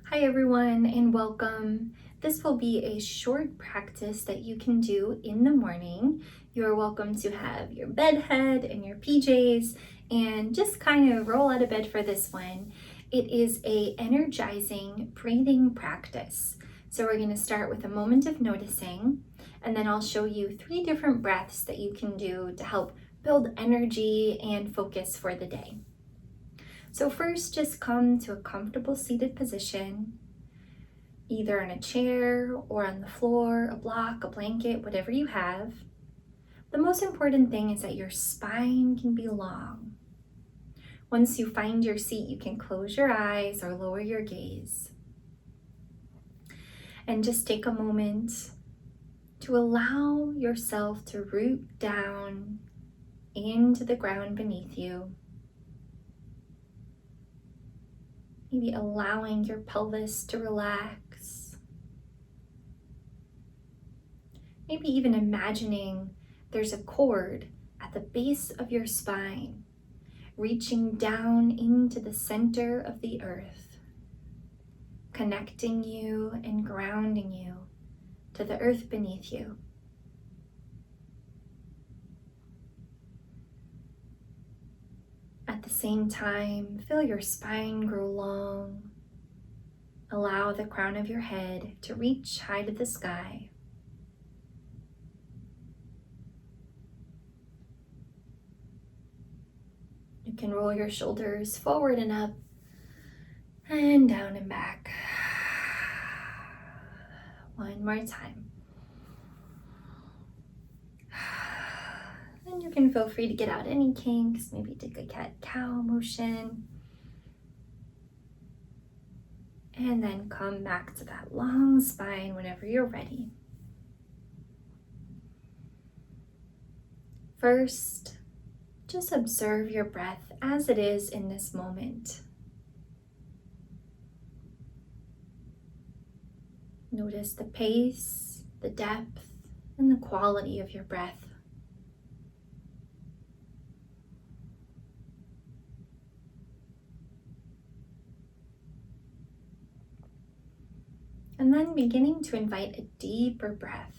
Hi everyone and welcome. This will be a short practice that you can do in the morning. You're welcome to have your bed head and your PJs and just kind of roll out of bed for this one. It is a energizing breathing practice. So we're going to start with a moment of noticing, and then I'll show you 3 different breaths that you can do to help build energy and focus for the day. So first, just come to a comfortable seated position, either on a chair or on the floor, a block, a blanket, whatever you have. The most important thing is that your spine can be long. Once you find your seat, you can close your eyes or lower your gaze. And just take a moment to allow yourself to root down into the ground beneath you. Maybe allowing your pelvis to relax. Maybe even imagining there's a cord at the base of your spine, reaching down into the center of the earth, connecting you and grounding you to the earth beneath you. At the same time, feel your spine grow long. Allow the crown of your head to reach high to the sky. You can roll your shoulders forward and up and down and back. One more time. And you can feel free to get out any kinks, maybe take a cat-cow motion. And then come back to that long spine whenever you're ready. First, just observe your breath as it is in this moment. Notice the pace, the depth, and the quality of your breath. And then beginning to invite a deeper breath.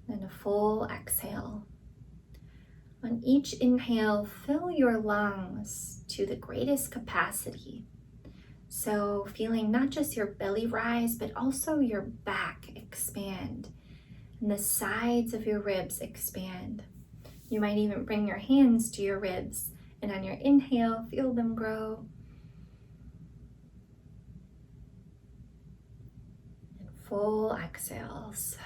And a full exhale. On each inhale, fill your lungs to the greatest capacity. So feeling not just your belly rise, but also your back expand and the sides of your ribs expand. You might even bring your hands to your ribs, and on your inhale, feel them grow. And full exhales.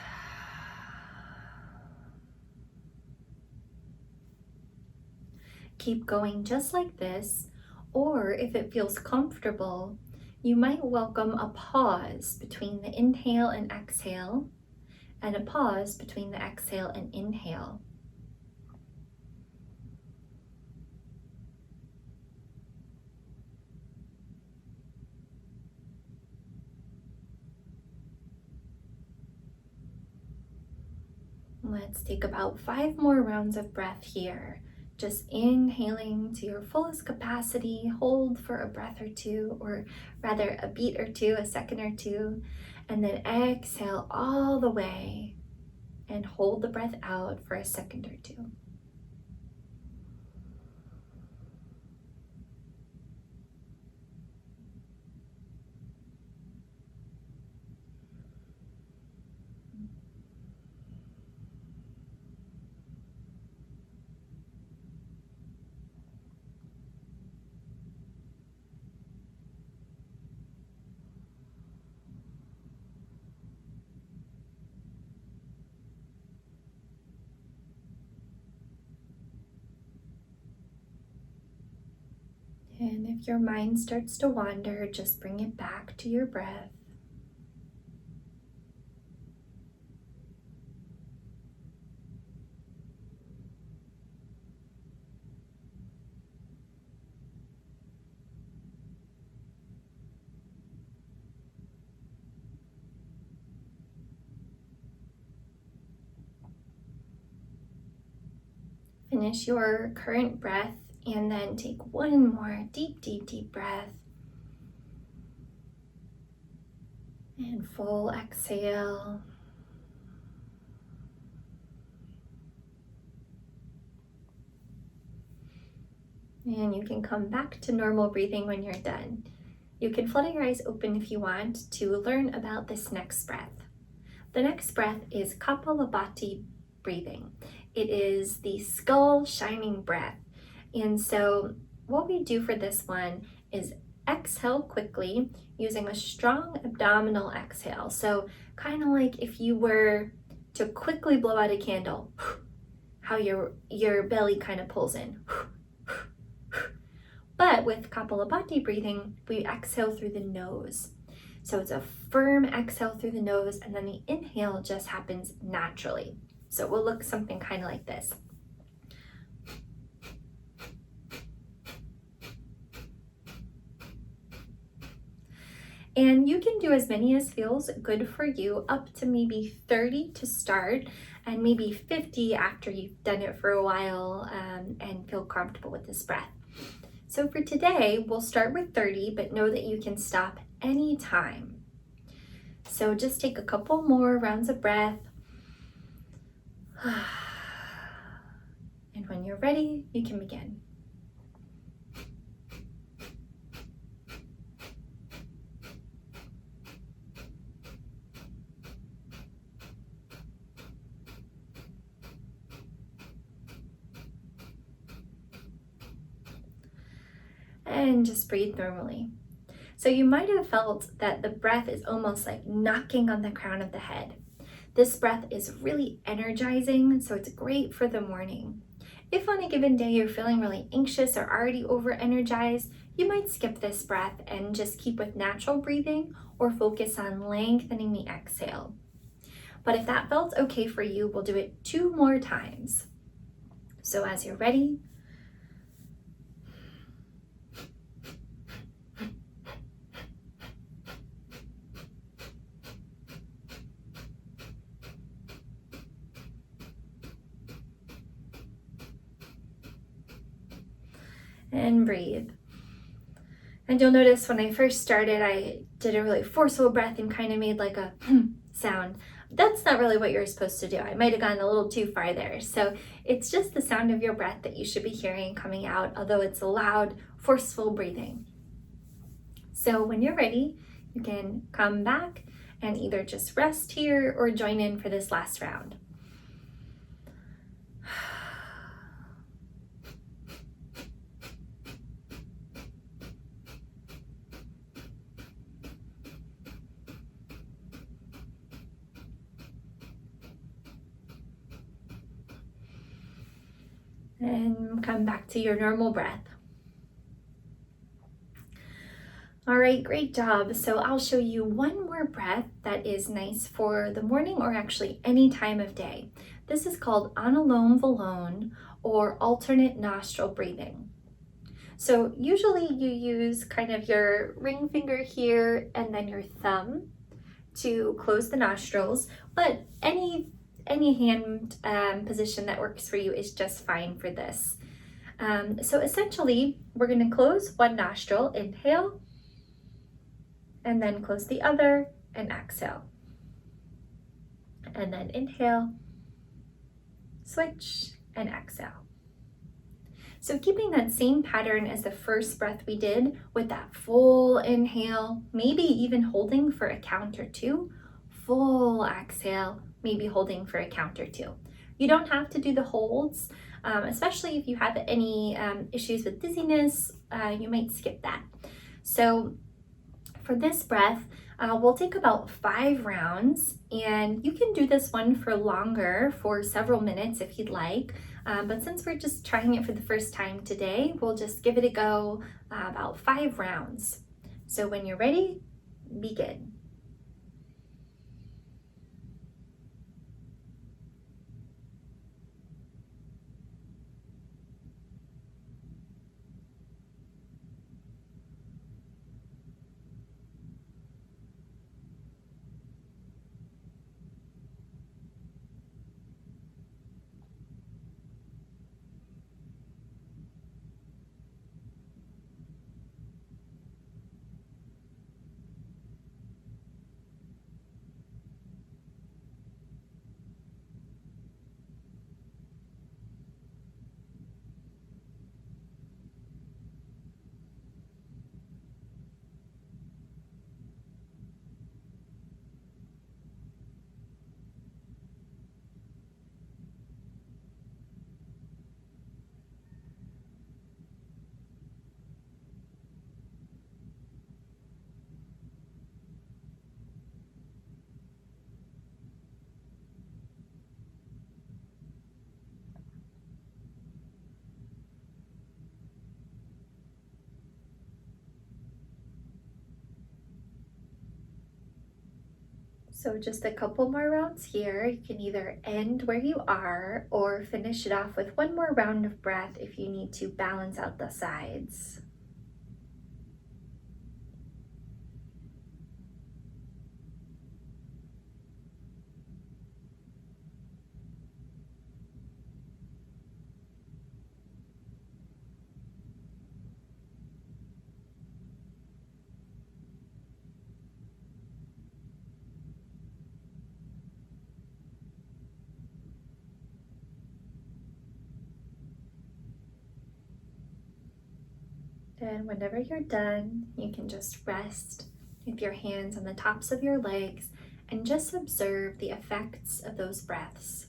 Keep going just like this, or if it feels comfortable, you might welcome a pause between the inhale and exhale, and a pause between the exhale and inhale. Let's take about 5 more rounds of breath here. Just inhaling to your fullest capacity, hold for a breath or two, or rather a beat or two, a second or two, and then exhale all the way and hold the breath out for a second or two. And if your mind starts to wander, just bring it back to your breath. Finish your current breath And then take one more deep, deep, deep breath. And full exhale. And you can come back to normal breathing when you're done. You can flutter your eyes open if you want to learn about this next breath. The next breath is Kapalabhati breathing. It is the skull shining breath. And so what we do for this one is exhale quickly using a strong abdominal exhale. So kind of like if you were to quickly blow out a candle, how your belly kind of pulls in. But with Kapalabhati breathing, we exhale through the nose. So it's a firm exhale through the nose, and then the inhale just happens naturally. So it will look something kind of like this. And you can do as many as feels good for you, up to maybe 30 to start, and maybe 50 after you've done it for a while and feel comfortable with this breath. So for today, we'll start with 30, but know that you can stop anytime. So just take a couple more rounds of breath. And when you're ready, you can begin. And just breathe normally. So you might have felt that the breath is almost like knocking on the crown of the head. This breath is really energizing, so it's great for the morning. If on a given day you're feeling really anxious or already over-energized, you might skip this breath and just keep with natural breathing or focus on lengthening the exhale. But if that felt okay for you, we'll do it 2 more times. So as you're ready, and breathe. And you'll notice when I first started, I did a really forceful breath and kind of made like a sound. That's not really what you're supposed to do. I might have gone a little too far there. So it's just the sound of your breath that you should be hearing coming out, although it's loud, forceful breathing. So when you're ready, you can come back and either just rest here or join in for this last round. And come back to your normal breath. All right, great job. So I'll show you one more breath that is nice for the morning or actually any time of day. This is called Anulom Vilom or alternate nostril breathing. So usually you use kind of your ring finger here and then your thumb to close the nostrils, but any hand position that works for you is just fine for this. So essentially, we're going to close one nostril, inhale, and then close the other and exhale. And then inhale, switch, and exhale. So keeping that same pattern as the first breath we did with that full inhale, maybe even holding for a count or 2, full exhale, maybe holding for a count or 2. You don't have to do the holds, especially if you have any issues with dizziness, you might skip that. So for this breath, we'll take about 5 rounds, and you can do this one for longer, for several minutes if you'd like. But since we're just trying it for the first time today, we'll just give it a go, about 5 rounds. So when you're ready, begin. So just a couple more rounds here. You can either end where you are or finish it off with one more round of breath if you need to balance out the sides. And whenever you're done, you can just rest with your hands on the tops of your legs and just observe the effects of those breaths.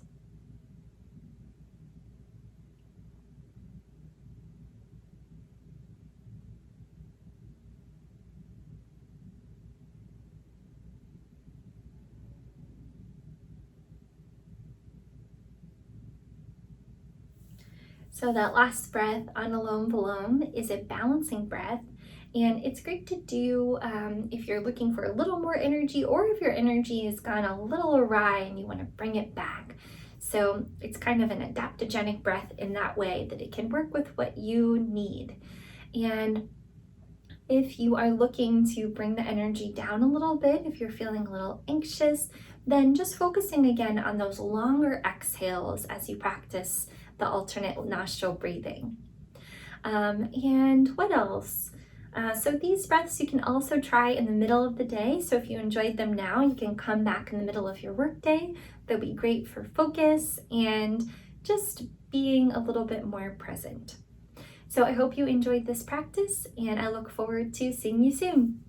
So that last breath, Anulom Vilom, is a balancing breath, and it's great to do if you're looking for a little more energy or if your energy has gone a little awry and you want to bring it back. So it's kind of an adaptogenic breath in that way that it can work with what you need. And if you are looking to bring the energy down a little bit, if you're feeling a little anxious, then just focusing again on those longer exhales as you practice the alternate nostril breathing. And what else? So these breaths you can also try in the middle of the day. So if you enjoyed them now, you can come back in the middle of your workday. They'll be great for focus and just being a little bit more present. So I hope you enjoyed this practice, and I look forward to seeing you soon.